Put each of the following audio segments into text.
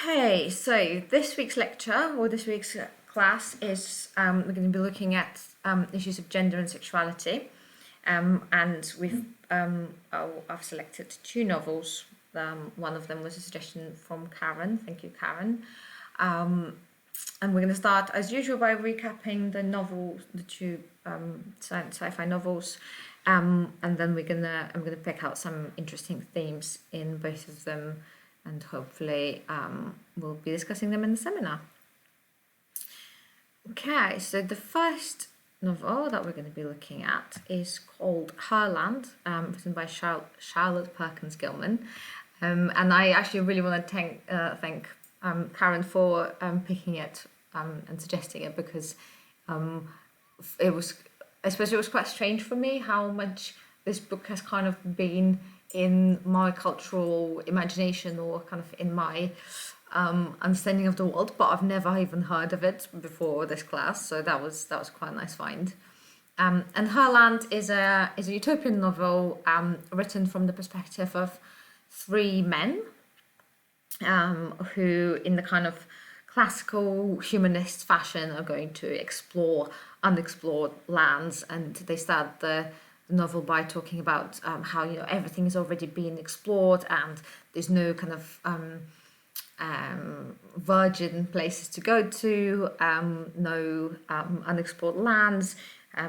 Okay, so this week's lecture or this week's class is we're going to be looking at issues of gender and sexuality, and I've selected two novels. One of them was a suggestion from Karen. Thank you, Karen. And we're going to start as usual by recapping the two sci-fi novels, and then I'm gonna pick out some interesting themes in both of them, and hopefully we'll be discussing them in the seminar. Okay, so the first novel that we're going to be looking at is called Herland, written by Charlotte Perkins Gilman, and I actually really want to thank Karen for picking it and suggesting it, because I suppose it was quite strange for me how much this book has kind of been in my cultural imagination, or kind of in my understanding of the world, but I've never even heard of it before this class, so that was quite a nice find. And Herland is a utopian novel written from the perspective of three men who, in the kind of classical humanist fashion, are going to explore unexplored lands, and they start the novel by talking about how everything is already being explored and there's no kind of virgin places to go to, no unexplored lands,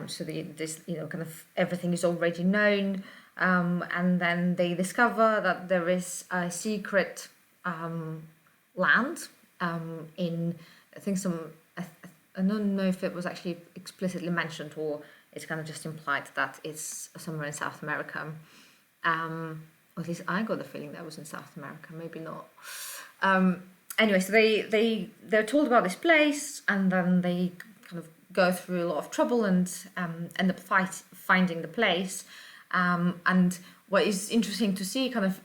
so this kind of everything is already known, and then they discover that there is a secret land in, I think, I don't know if it was actually explicitly mentioned, or it's kind of just implied that it's somewhere in South America. Or at least I got the feeling that was in South America, maybe not. Anyway, so they're told about this place, and then they kind of go through a lot of trouble and end up finding the place. And what is interesting to see, kind of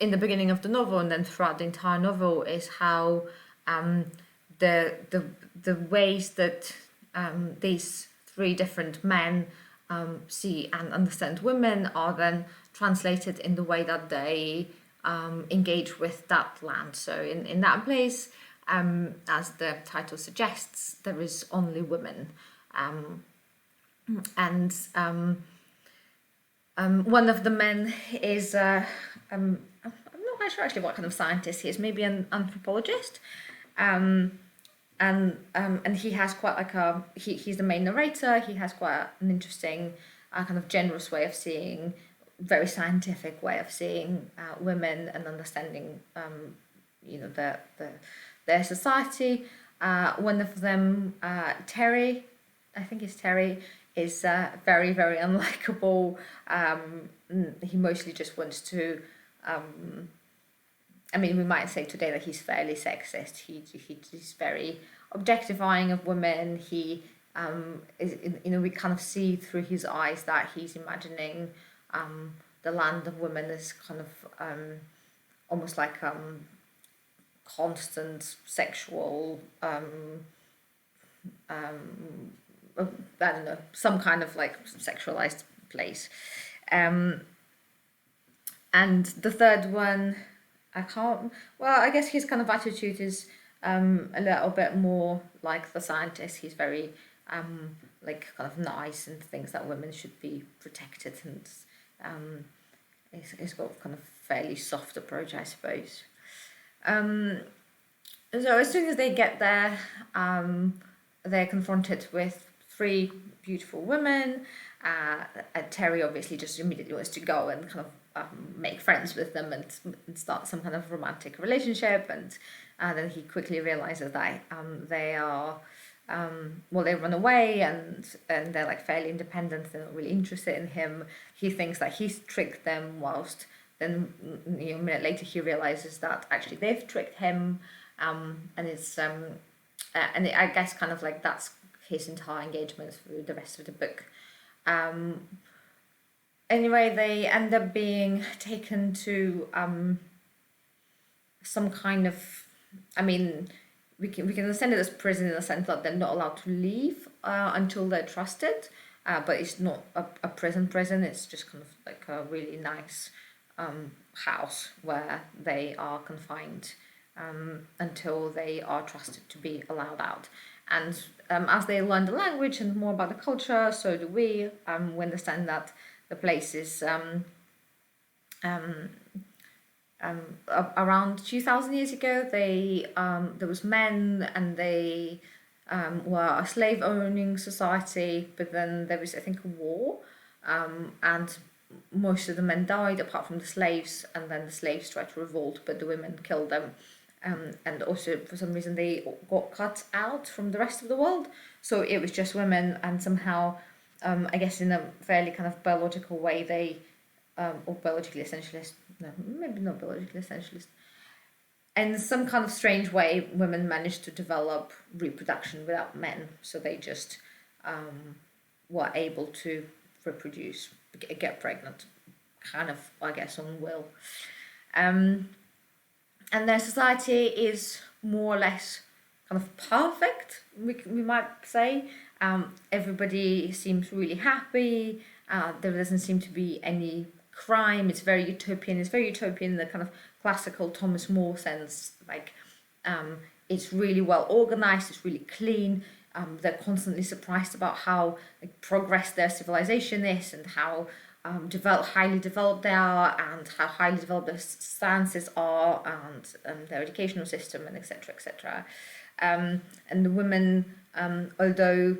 in the beginning of the novel and then throughout the entire novel, is how the ways that these three different men see and understand women are then translated in the way that they engage with that land. So in that place, as the title suggests, there is only women, and one of the men is I'm not quite sure actually what kind of scientist he is, maybe an anthropologist, and he has quite like he's the main narrator. He has quite an interesting kind of generous way of seeing, very scientific way of seeing women and understanding their society. One of them, Terry, I think it's Terry, is very, very unlikable. He mostly just wants to we might say today that he's fairly sexist. He's very objectifying of women. He we kind of see through his eyes that he's imagining the land of women as kind of almost like constant sexual I don't know, some kind of like sexualized place. And the third one, I guess his kind of attitude is a little bit more like the scientist. He's very kind of nice and thinks that women should be protected, and he's got kind of fairly soft approach, I suppose. So as soon as they get there, they're confronted with three beautiful women. Terry obviously just immediately wants to go and kind of make friends with them and start some kind of romantic relationship, and then he quickly realizes that they are they run away, and they're like fairly independent. They're not really interested in him. He thinks that he's tricked them, whilst then a minute later he realizes that actually they've tricked him, and it's and I guess kind of like that's his entire engagement through the rest of the book. Anyway, they end up being taken to some kind of, we can understand it as prison in the sense that they're not allowed to leave until they're trusted, but it's not a prison. It's just kind of like a really nice house where they are confined until they are trusted to be allowed out. And as they learn the language and more about the culture, so do we. We understand that the place is around 2,000 years ago. There was men, and they were a slave-owning society. But then there was, I think, a war, and most of the men died apart from the slaves. And then the slaves tried to revolt, but the women killed them. And also, for some reason, they got cut out from the rest of the world. So it was just women, and somehow, I guess in a fairly kind of biological way, they, or biologically essentialist, no, maybe not biologically essentialist, in some kind of strange way, women managed to develop reproduction without men. So they just were able to reproduce, get pregnant, kind of, I guess, on will. And their society is more or less kind of perfect, we might say. Everybody seems really happy. There doesn't seem to be any crime. It's very utopian. It's very utopian in the kind of classical Thomas More sense. Like, it's really well organized. It's really clean. They're constantly surprised about how progressed their civilization is, and how highly developed they are, and how highly developed their sciences are, and their educational system, and etc., etc. And the women, although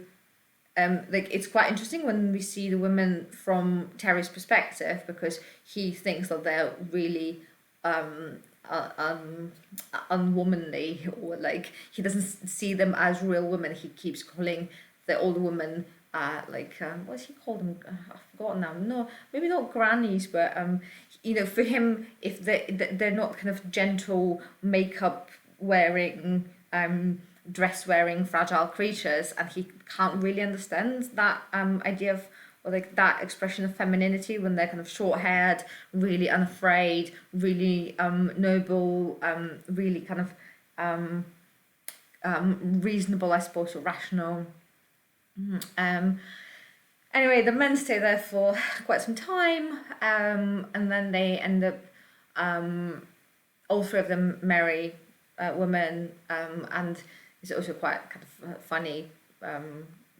it's quite interesting when we see the women from Terry's perspective, because he thinks that they're really unwomanly, or like he doesn't see them as real women. He keeps calling the older women what's he called them? I've forgotten now. No, maybe not grannies, but for him, if they're not kind of gentle, makeup wearing, dress wearing, fragile creatures, and he can't really understand that idea of, or like that expression of femininity when they're kind of short haired, really unafraid, really noble, really kind of reasonable, I suppose, or rational. Anyway, the men stay there for quite some time, and then they end up, all three of them marry women, and it's also quite kind of funny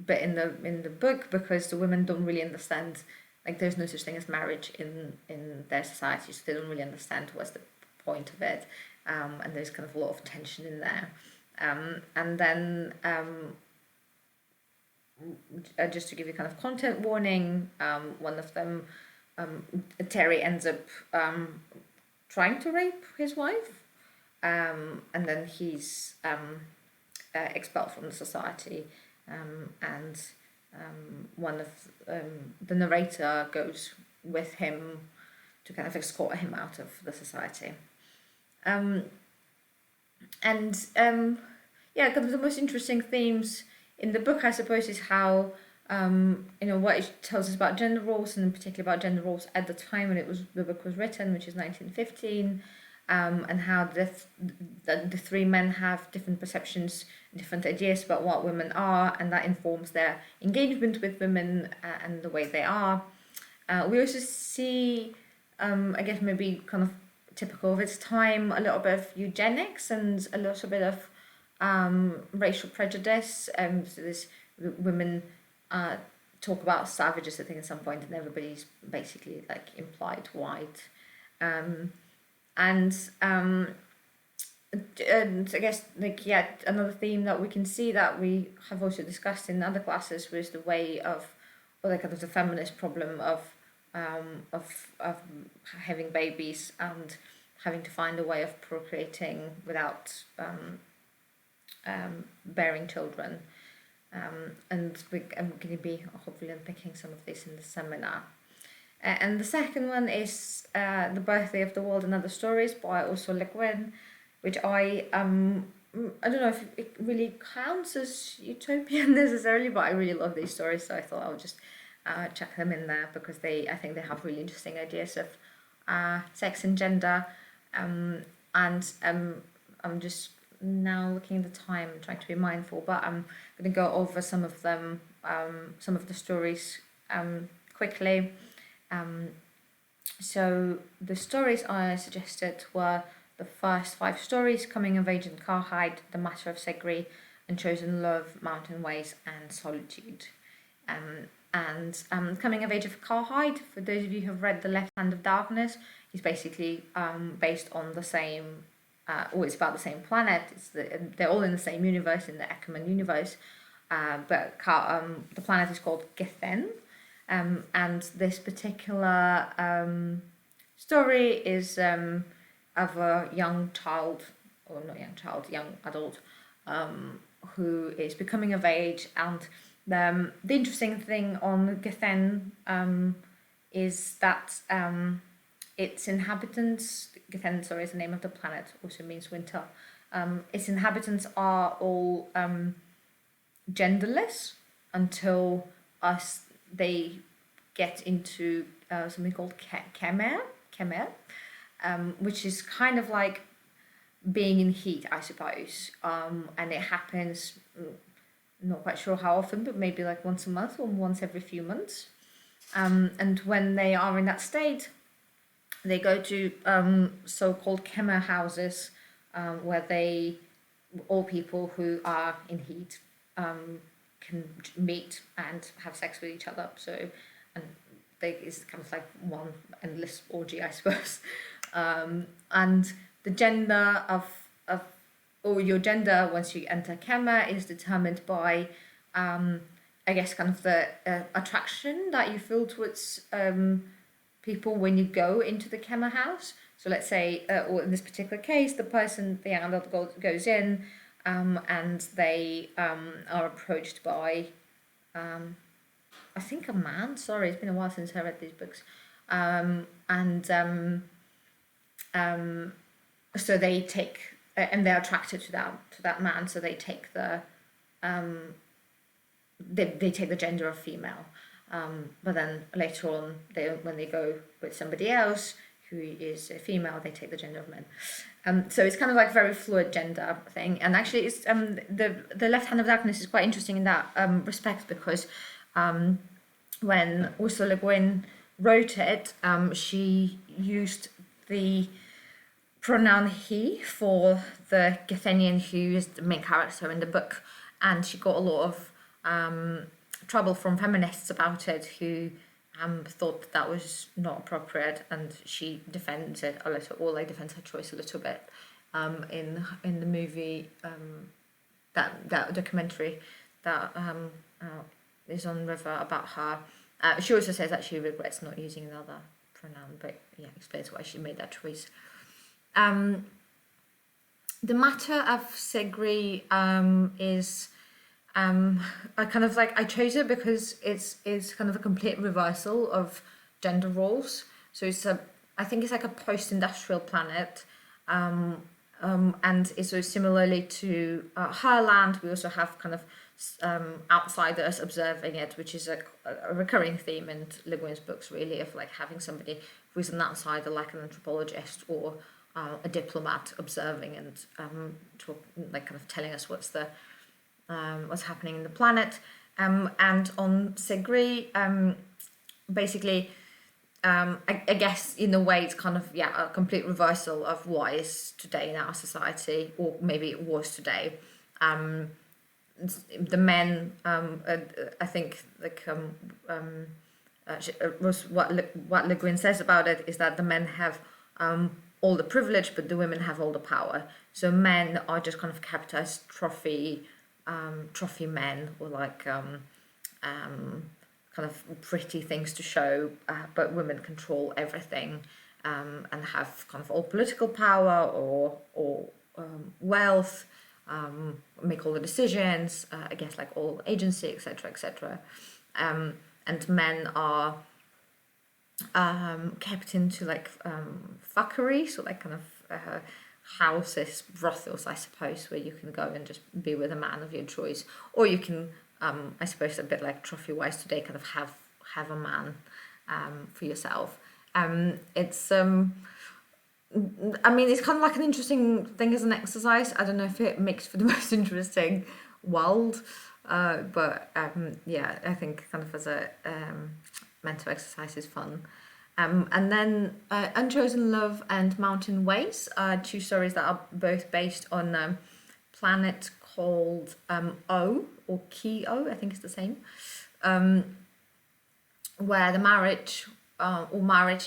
bit in the book, because the women don't really understand, like, there's no such thing as marriage in their society, so they don't really understand what's the point of it, and there's kind of a lot of tension in there, and then just to give you kind of content warning, one of them, Terry, ends up trying to rape his wife, and then he's expelled from the society, and one of the narrator goes with him to kind of escort him out of the society, and yeah, kind of the most interesting themes in the book, I suppose, is how what it tells us about gender roles, and in particular about gender roles at the time when the book was written, which is 1915, and how the three men have different perceptions, different ideas about what women are, and that informs their engagement with women and the way they are. We also see, I guess maybe kind of typical of its time, a little bit of eugenics and a little bit of racial prejudice. So there's women talk about savages, I think, at some point, and everybody's basically like implied white. And I guess, like, yeah, another theme that we can see that we have also discussed in other classes was the way of, or like kind of the feminist problem of having babies and having to find a way of procreating without bearing children, and I'm going to be hopefully unpicking some of this in the seminar. And the second one is The Birthday of the World and Other Stories by Ursula Le Guin, which I don't know if it really counts as utopian necessarily, but I really love these stories, so I thought I would just chuck them in there, because I think they have really interesting ideas of sex and gender, and I'm just now looking at the time, trying to be mindful, but I'm going to go over some of them, some of the stories quickly. So the stories I suggested were the first 5 stories: Coming of Age in Carhide, The Matter of Segri, Unchosen Love, Mountain Ways, and Solitude. Coming of Age of Carhide, for those of you who have read The Left Hand of Darkness, is basically based on the same, or it's about the same planet. They're all in the same universe, in the Eckermann universe, but the planet is called Gethen, and this particular story is of a young adult, who is becoming of age, and the interesting thing on Gethen is that its inhabitants, Gethen, sorry, is the name of the planet, also means winter. Its inhabitants are all genderless until they get into something called Kemer, which is kind of like being in heat, I suppose. And it happens, not quite sure how often, but maybe like once a month or once every few months. And when they are in that state, they go to so-called Kemer houses, where all people who are in heat can meet and have sex with each other. So, and it's kind of like one endless orgy, I suppose. And the gender or your gender once you enter Kemer is determined by, I guess, kind of the attraction that you feel towards people when you go into the Kemer house. So let's say, or in this particular case, the young adult goes in, and they are approached by, I think, a man. Sorry, it's been a while since I read these books. So they take, and they're attracted to that man. So they take the they take the gender of female. But then later on, when they go with somebody else who is a female, they take the gender of men. So it's kind of like very fluid gender thing. And actually, it's the Left Hand of Darkness is quite interesting in that respect, because when Ursula Le Guin wrote it, she used the pronoun he for the Gethenian, who is the main character in the book, and she got a lot of trouble from feminists about it, who thought that was not appropriate, and she defends it a little, or like defends her choice a little bit in the movie, that documentary that is on River about her. She also says that she regrets not using another pronoun, but yeah, explains why she made that choice. The Matter of Segri is I kind of like, I chose it because it's kind of a complete reversal of gender roles. So I think it's like a post-industrial planet, and it's so similarly to Herland. We also have kind of outsiders observing it, which is a recurring theme in Le Guin's books, really, of like having somebody who is an outsider, like an anthropologist or a diplomat, observing and like kind of telling us what's happening in the planet. And on Segri, basically, I guess in a way it's kind of a complete reversal of what is today in our society, or maybe it was today. The men, I think, like what Le Guin says about it is that the men have all the privilege, but the women have all the power. So men are just kind of kept as trophy men, or like kind of pretty things to show, but women control everything, and have kind of all political power or wealth, make all the decisions, I guess, like all agency, etc., etc. And men are kept into like fuckery, so like kind of houses, brothels, I suppose, where you can go and just be with a man of your choice, or you can, I suppose, a bit like trophy-wise today, kind of have a man for yourself. It's I mean, it's kind of like an interesting thing as an exercise. I don't know if it makes for the most interesting world, but yeah, I think kind of as a mental exercise is fun. And then Unchosen Love and Mountain Ways are two stories that are both based on a planet called O, or Key O, I think it's the same, where the marriage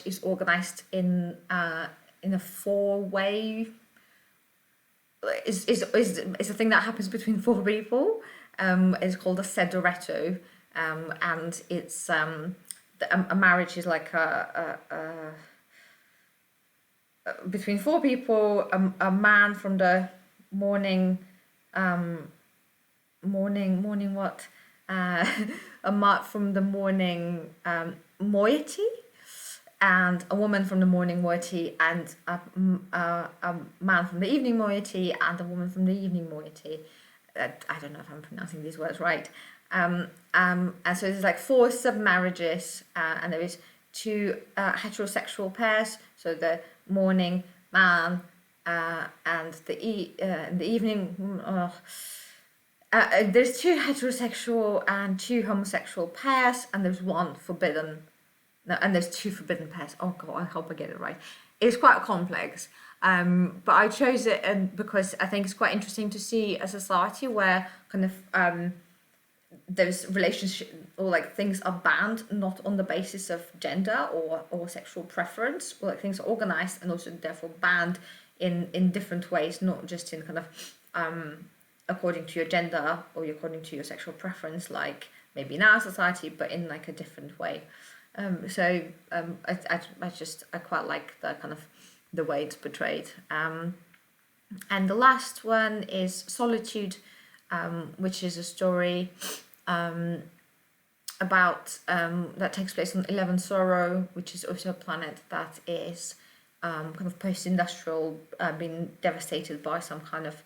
is organized in a four-way. Is a thing that happens between four people. It's called a sedoretto, and it's a marriage is like between four people. A man from the morning what from the morning moiety, and a woman from the morning moiety, and a man from the evening moiety, and a woman from the evening moiety. I don't know if I'm pronouncing these words right. And so there's like four sub-marriages, and there is two heterosexual pairs, so the morning man and the evening. There's two heterosexual and two homosexual pairs, and there's one forbidden. No, and there's two forbidden pairs. Oh God, I hope I get it right. It's quite complex, but I chose it because I think it's quite interesting to see a society where kind of those relationship or like things are banned not on the basis of gender or sexual preference, or like things are organized and also therefore banned in different ways, not just in kind of according to your gender or according to your sexual preference, like maybe in our society, but in like a different way. I quite like the kind of the way it's portrayed. And the last one is Solitude, which is a story about that takes place on 11 Sorrow, which is also a planet that is kind of post-industrial, being devastated by some kind of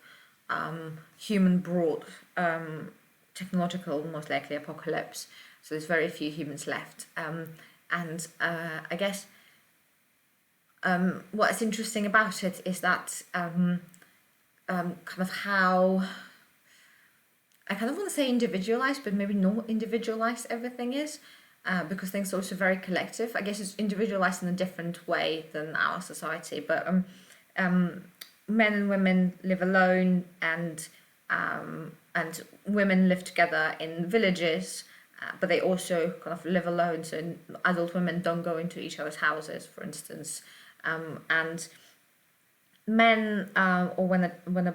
human-brought technological, most likely apocalypse. So there's very few humans left. And I guess what's interesting about it is that kind of how, I kind of want to say individualized, but maybe not individualized everything is, because things are also very collective. I guess it's individualized in a different way than our society, but men and women live alone, and women live together in villages, but they also kind of live alone. So adult women don't go into each other's houses, for instance, and men, or when a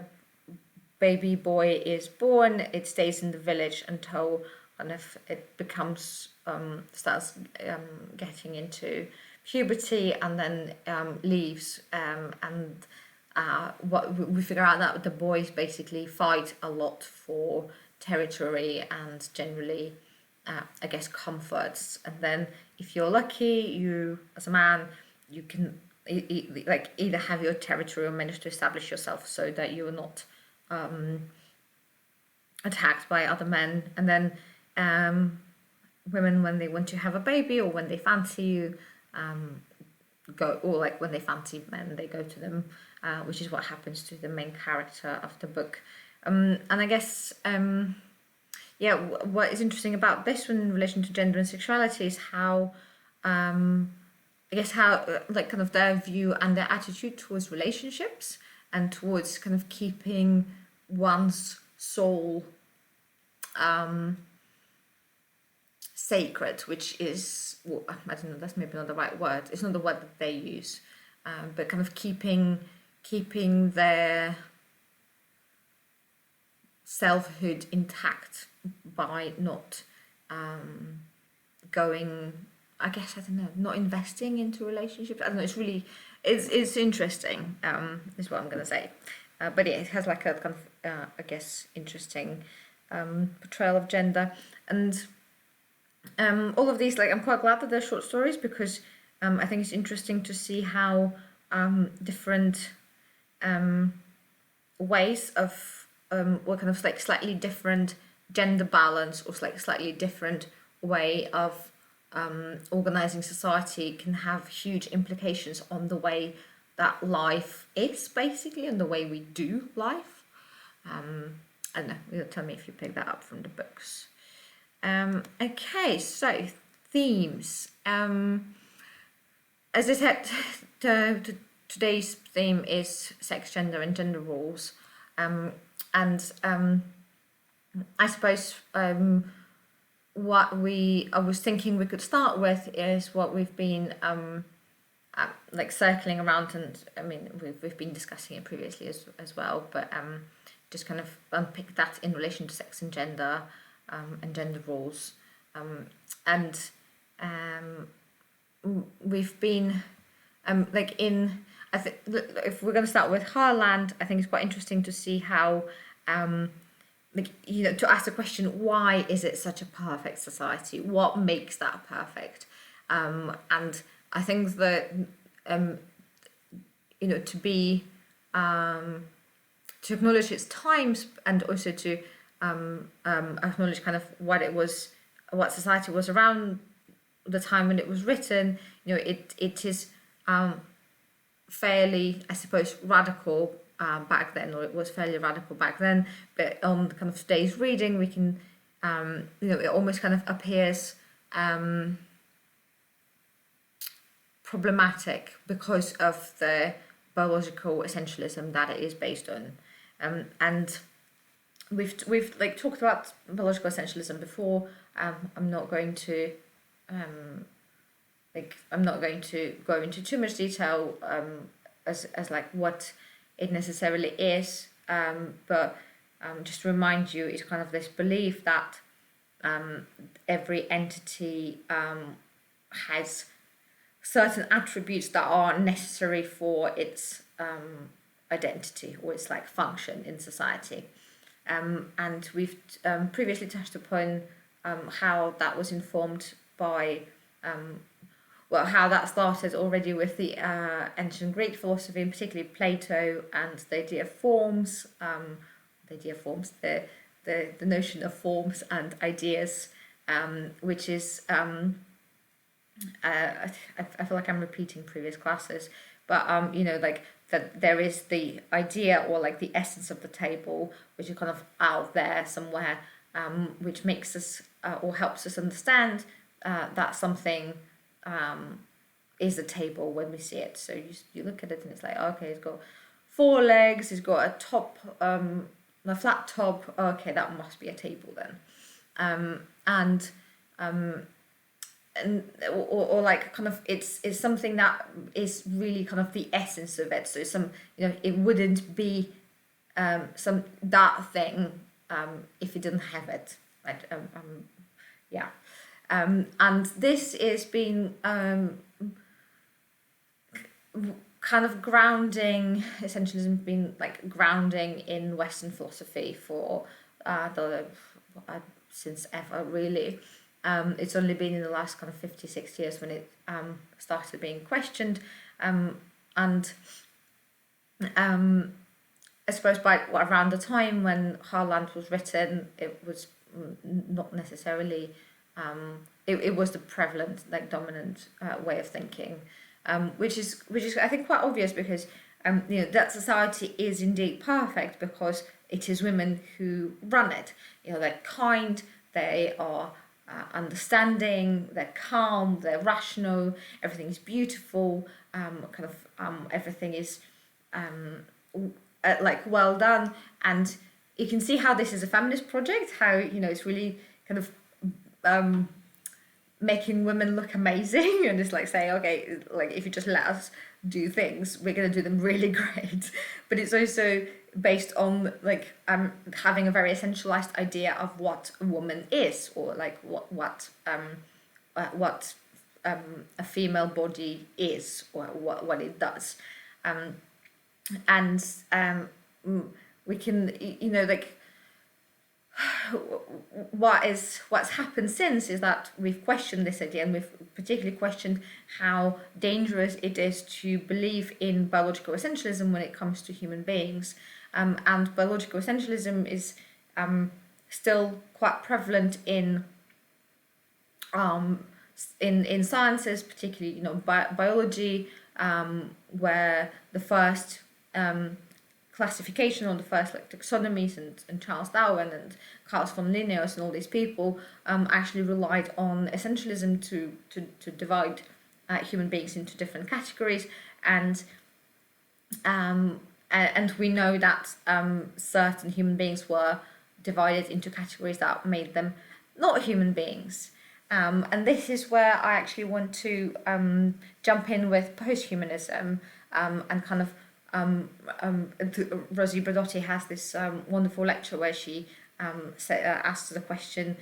baby boy is born, it stays in the village until kind of it becomes starts getting into puberty, and then leaves, and what we figure out that the boys basically fight a lot for territory and generally I guess comforts, and then if you're lucky, you as a man, you can like either have your territory or manage to establish yourself so that you're not attacked by other men. And then women, when they want to have a baby or when they fancy you, go, or like when they fancy men, they go to them, which is what happens to the main character of the book. And I guess what is interesting about this one in relation to gender and sexuality is how I guess how like kind of their view and their attitude towards relationships and towards kind of keeping one's soul sacred, which is, well, I don't know, that's maybe not the right word. It's not the word that they use, but kind of keeping their selfhood intact by not going, I guess, I don't know, not investing into relationships. I don't know, it's interesting, is what I'm going to say. But yeah, it has like a kind of, I guess, interesting portrayal of gender. And all of these, like, I'm quite glad that they're short stories, because I think it's interesting to see how different ways of, what kind of like slightly different gender balance, or like slightly different way of organizing society can have huge implications on the way that life is, basically, and the way we do life. I don't know, you'll tell me if you pick that up from the books. Okay, so themes. as I said, today's theme is sex, gender, and gender roles, and I suppose what I was thinking we could start with is what we've been like circling around, and I mean we've been discussing it previously as well, but just kind of unpick that in relation to sex and gender roles, and we've been like in. I think if we're going to start with Herland, I think it's quite interesting to see how like, you know, to ask the question, why is it such a perfect society? What makes that perfect? And I think that you know, to be to acknowledge its times, and also to acknowledge kind of what society was around the time when it was written. You know, it is fairly, I suppose, radical back then, or it was fairly radical back then. But on kind of today's reading, we can, you know, it almost kind of appears problematic because of the biological essentialism that it is based on. And we've like talked about biological essentialism before. I'm not going to go into too much detail as like what it necessarily is, but just to remind you, it's kind of this belief that every entity has certain attributes that are necessary for its identity or its like function in society, and we've previously touched upon how that was informed by how that started already with the ancient Greek philosophy, and particularly Plato, and the idea of forms, the notion of forms and ideas, which is I feel like I'm repeating previous classes, but you know, like that there is the idea or like the essence of the table, which is kind of out there somewhere, which makes us or helps us understand that something is a table when we see it. So you look at it and it's like, okay, it's got 4 legs, it's got a top, a flat top. Okay, that must be a table then, or like kind of it's something that is really kind of the essence of it. So some, you know, it wouldn't be that thing if it didn't have it, right? Yeah. And this is being kind of grounding, essentialism being like grounding in Western philosophy for since ever, really. It's only been in the last kind of 56 years when it started being questioned, and I suppose by around the time when Herland was written, it was not necessarily it was the prevalent, like dominant way of thinking, which is I think quite obvious, because you know, that society is indeed perfect because it is women who run it. You know, they're kind, they are understanding, they're calm, they're rational, everything is beautiful, everything is like well done. And you can see how this is a feminist project, how, you know, it's really kind of making women look amazing, and it's like saying, okay, like if you just let us do things, we're going to do them really great. But it's also based on like having a very essentialized idea of what a woman is, or like what a female body is, or what it does, and we can, you know, like what's happened since is that we've questioned this idea, and we've particularly questioned how dangerous it is to believe in biological essentialism when it comes to human beings. And biological essentialism is still quite prevalent in sciences, particularly, you know, biology, where the first classification, or the first like taxonomies, and Charles Darwin and Carl von Linnaeus and all these people actually relied on essentialism to divide human beings into different categories, and we know that certain human beings were divided into categories that made them not human beings. And this is where I actually want to jump in with posthumanism, and kind of Rosi Braidotti has this wonderful lecture where she asks the question,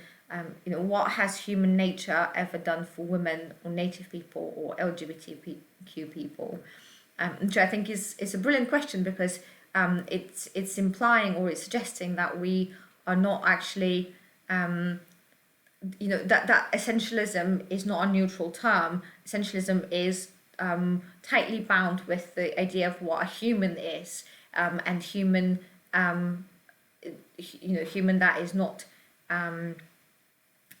what has human nature ever done for women or native people or LGBTQ people? Which I think is a brilliant question, because it's implying, or it's suggesting, that we are not actually that essentialism is not a neutral term. Essentialism is tightly bound with the idea of what a human is, and human, human that is not an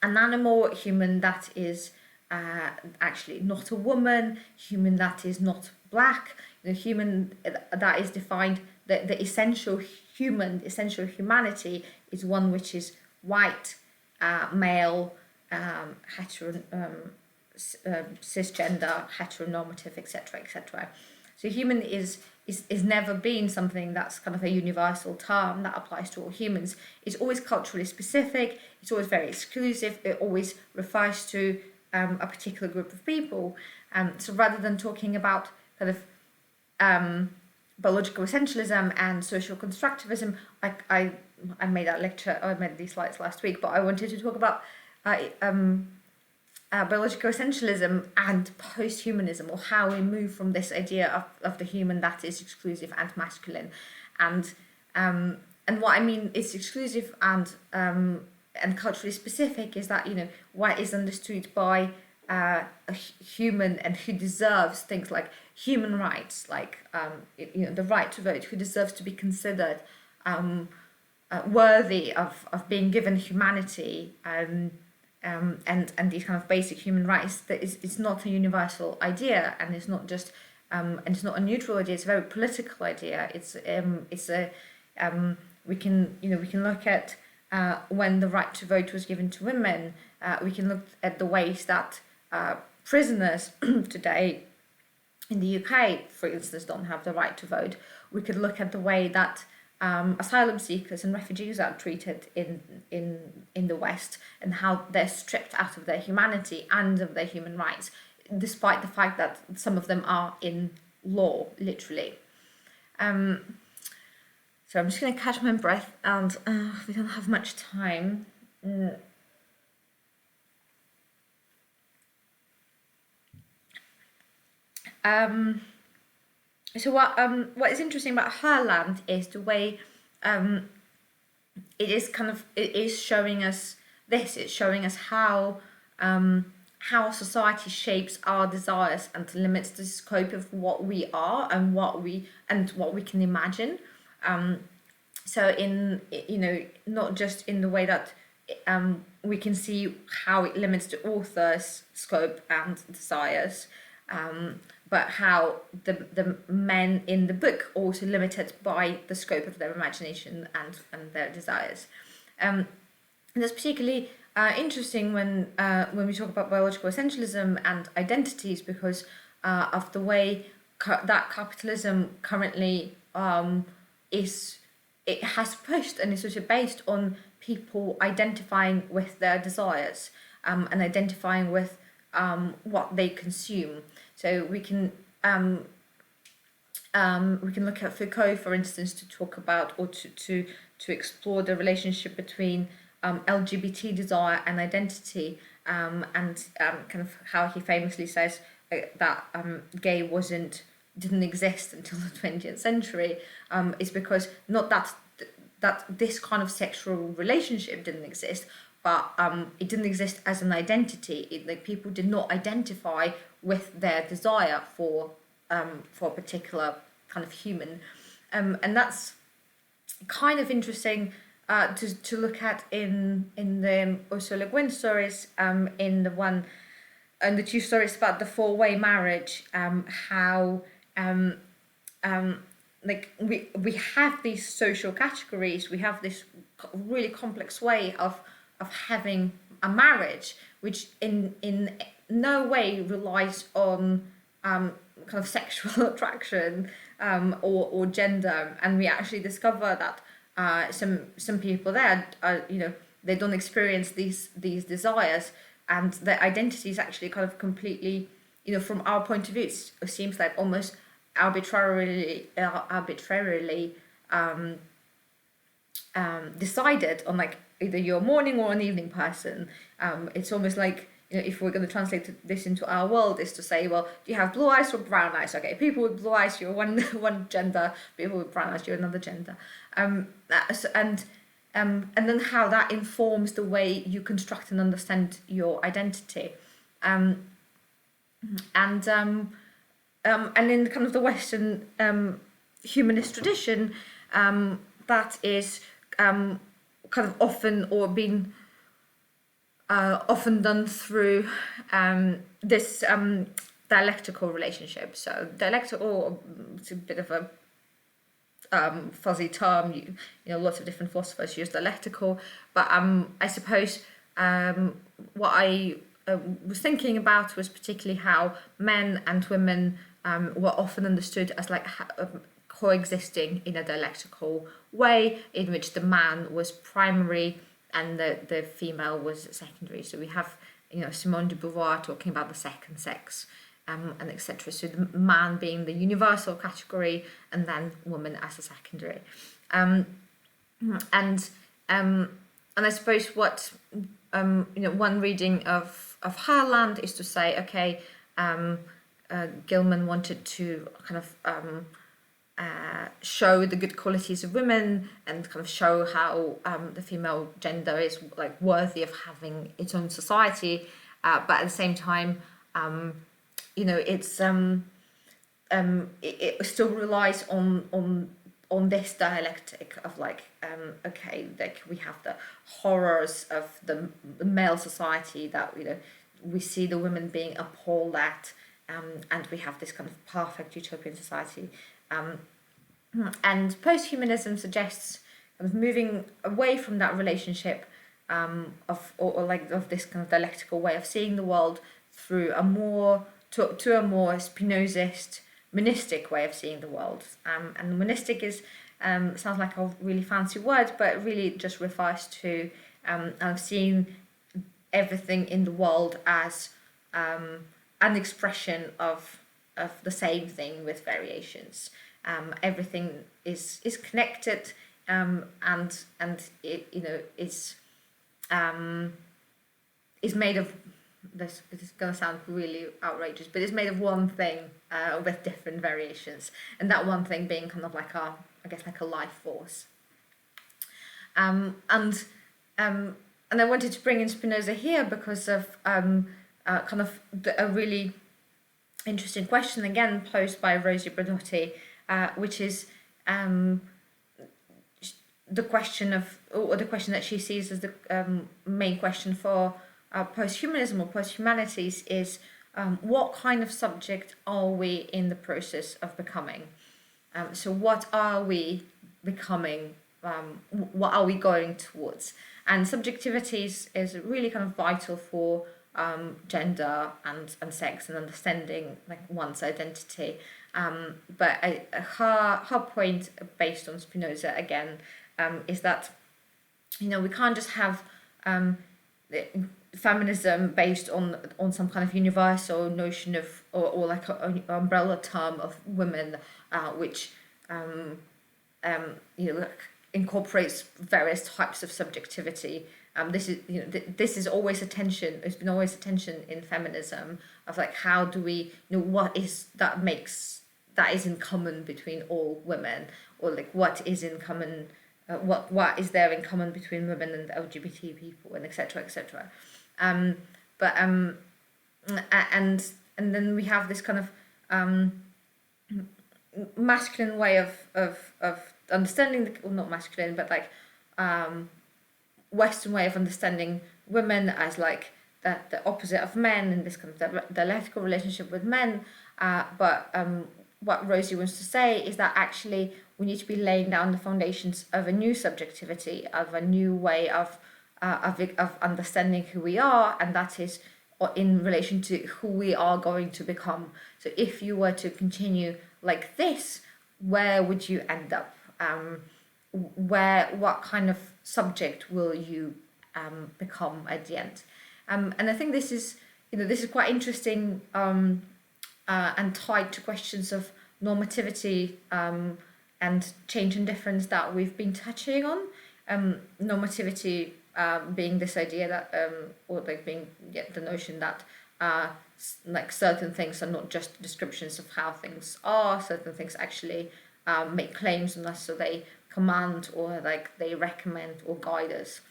animal, human that is actually not a woman, human that is not black, human that is defined, the essential human, essential humanity is one which is white, male, cisgender, heteronormative, etc., etc. So human is never been something that's kind of a universal term that applies to all humans. It's always culturally specific. It's always very exclusive. It always refers to a particular group of people. So rather than talking about kind of biological essentialism and social constructivism, I made that lecture, I made these slides last week, but I wanted to talk about biological essentialism and posthumanism, or how we move from this idea of the human that is exclusive and masculine, and what I mean is exclusive and culturally specific is that what is understood by a human and who deserves things like human rights, like the right to vote, who deserves to be considered worthy of being given humanity, and these kind of basic human rights. That it's not a universal idea, and it's not just and it's not a neutral idea. It's a very political idea. We can look at when the right to vote was given to women. We can look at the ways that prisoners today in the UK, for instance, don't have the right to vote. We could look at the way that asylum seekers and refugees are treated in the West, and how they're stripped out of their humanity and of their human rights, despite the fact that some of them are in law, literally. So I'm just going to catch my breath, and we don't have much time. So what is interesting about Herland is the way it is showing us this. It's showing us how society shapes our desires and limits the scope of what we are and what we can imagine. So not just in the way that we can see how it limits the author's scope and desires, but how the men in the book also limited by the scope of their imagination and their desires. And that's particularly interesting when we talk about biological essentialism and identities, because of the way that capitalism currently it has pushed and is sort of based on people identifying with their desires, and identifying with what they consume. So we can look at Foucault, for instance, to talk about or to explore the relationship between LGBT desire and identity, and kind of how he famously says that gay didn't exist until the 20th century, is because not that this kind of sexual relationship didn't exist, but it didn't exist as an identity. People did not identify with their desire for a particular kind of human, and that's kind of interesting to look at in the Ursula Le Guin stories, in the two stories about the four-way marriage, how we have these social categories. We have this really complex way of having a marriage, which in no way relies on kind of sexual attraction or gender, and we actually discover that some people there they don't experience these desires, and their identity is actually kind of completely, from our point of view, it seems like almost arbitrarily decided on, like, either you're a morning or an evening person. It's almost like, if we're going to translate this into our world, is to say, well, do you have blue eyes or brown eyes? Okay, people with blue eyes, you're one gender. People with brown eyes, you're another gender. And then how that informs the way you construct and understand your identity. And in kind of the Western humanist tradition, that is kind of often, or been often done through this dialectical relationship. So dialectical, it's a bit of a fuzzy term. Lots of different philosophers use dialectical, but I suppose what I was thinking about was particularly how men and women were often understood as like coexisting in a dialectical way, in which the man was primary and the female was secondary. So we have Simone de Beauvoir talking about the second sex, and etc. So the man being the universal category, and then woman as a secondary. And I suppose what one reading of Herland is to say, okay, Gilman wanted to kind of show the good qualities of women, and kind of show how the female gender is like worthy of having its own society, but at the same time, it's it still relies on this dialectic of like, okay, like we have the horrors of the male society that we see the women being appalled at, and we have this kind of perfect utopian society. And posthumanism suggests kind of moving away from that relationship of this kind of dialectical way of seeing the world through a more Spinozist monistic way of seeing the world. And monistic is sounds like a really fancy word, but it really just refers to seeing everything in the world as an expression of the same thing with variations. Everything is connected, and it is made of this. It's going to sound really outrageous, but it's made of one thing with different variations, and that one thing being kind of like a life force. And I wanted to bring in Spinoza here because of kind of a really interesting question again posed by Rosi Braidotti, which is the question that she sees as the main question for posthumanism or posthumanities is, what kind of subject are we in the process of becoming? So what are we becoming? What are we going towards? And subjectivity is really kind of vital for gender and sex and understanding like one's identity. But her point, based on Spinoza again, is that we can't just have feminism based on some kind of universal notion of or like an umbrella term of women, which incorporates various types of subjectivity. This is always a tension. It's been always a tension in feminism of like, how do we what is that is in common between all women, or like what is in common, what is there in common between women and LGBT people, and etc. etc. And then we have this kind of masculine way of understanding not masculine, but like Western way of understanding women as like the opposite of men, in this kind of dialectical relationship with men. But what Rosie wants to say is that actually we need to be laying down the foundations of a new subjectivity, of a new way of understanding who we are, and that is or in relation to who we are going to become. So if you were to continue like this, where would you end up? What kind of subject will you become at the end? And I think this is quite interesting and tied to questions of normativity and change and difference that we've been touching on. Normativity being this idea that, or like being the notion that like certain things are not just descriptions of how things are. Certain things actually make claims on us, so they command or like they recommend or guide us.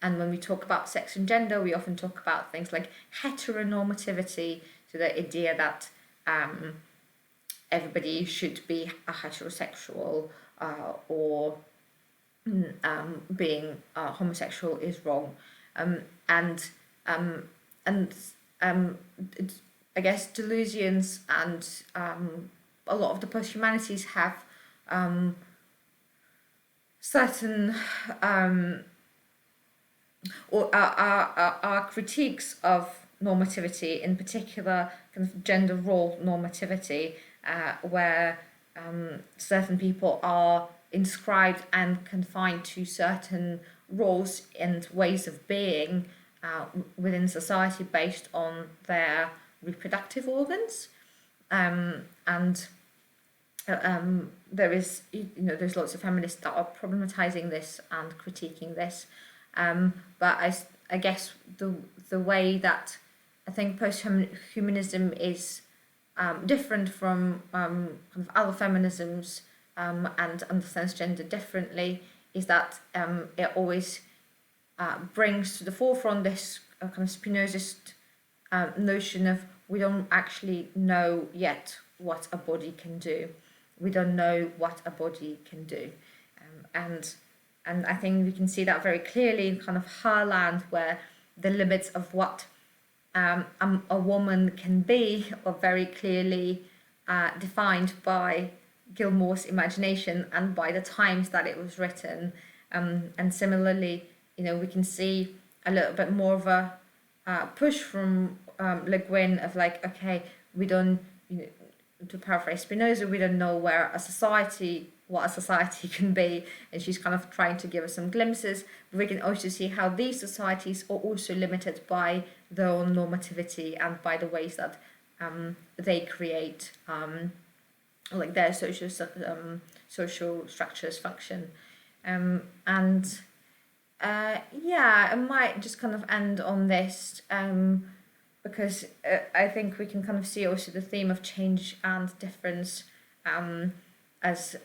And when we talk about sex and gender, we often talk about things like heteronormativity, so the idea that everybody should be a heterosexual or being homosexual is wrong. And I guess Deleuzians and a lot of the posthumanities have certain or our critiques of normativity, in particular kind of gender role normativity, where certain people are inscribed and confined to certain roles and ways of being within society based on their reproductive organs. And there is, there's lots of feminists that are problematizing this and critiquing this. But I guess the way that I think posthumanism is different from kind of other feminisms and understands gender differently is that it always brings to the forefront this kind of Spinozist notion of we don't actually know yet what a body can do. We don't know what a body can do. And I think we can see that very clearly in kind of Herland, where the limits of what a woman can be are very clearly defined by Gilmore's imagination and by the times that it was written. And similarly, we can see a little bit more of a push from Le Guin of like, okay, we don't, to paraphrase Spinoza, we don't know what a society can be, and she's kind of trying to give us some glimpses. But we can also see how these societies are also limited by their own normativity and by the ways that they create like their social structures function. I might just kind of end on this because I think we can kind of see also the theme of change and difference as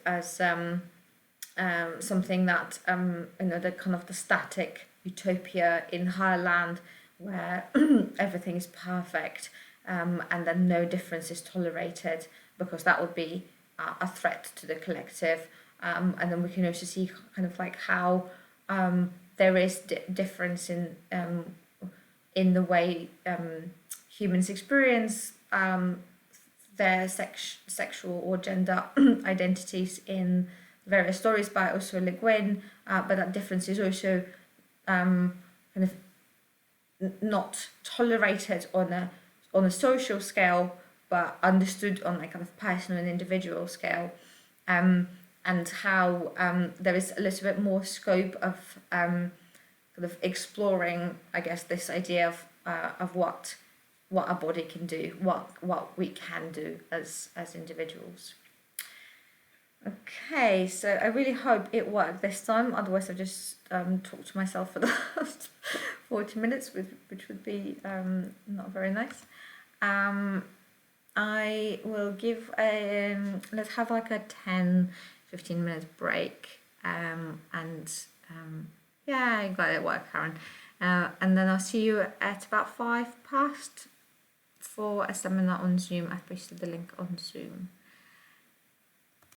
something that the kind of the static utopia in Herland where everything is perfect and then no difference is tolerated because that would be a threat to the collective. And then we can also see kind of like how there is difference in the way humans experience their sexual or gender identities in various stories by also Le Guin, but that difference is also kind of not tolerated on a social scale, but understood on a kind of personal and individual scale, and how there is a little bit more scope of kind of exploring, I guess, this idea of what a body can do, what we can do as individuals. Okay, so I really hope it worked this time. Otherwise, I've just talked to myself for the last 40 minutes, which would be not very nice. I will give let's have like a 10-15 minute break. I'm glad it worked, Karen. And then I'll see you at about 5 past for a seminar on Zoom. I've posted the link on Zoom.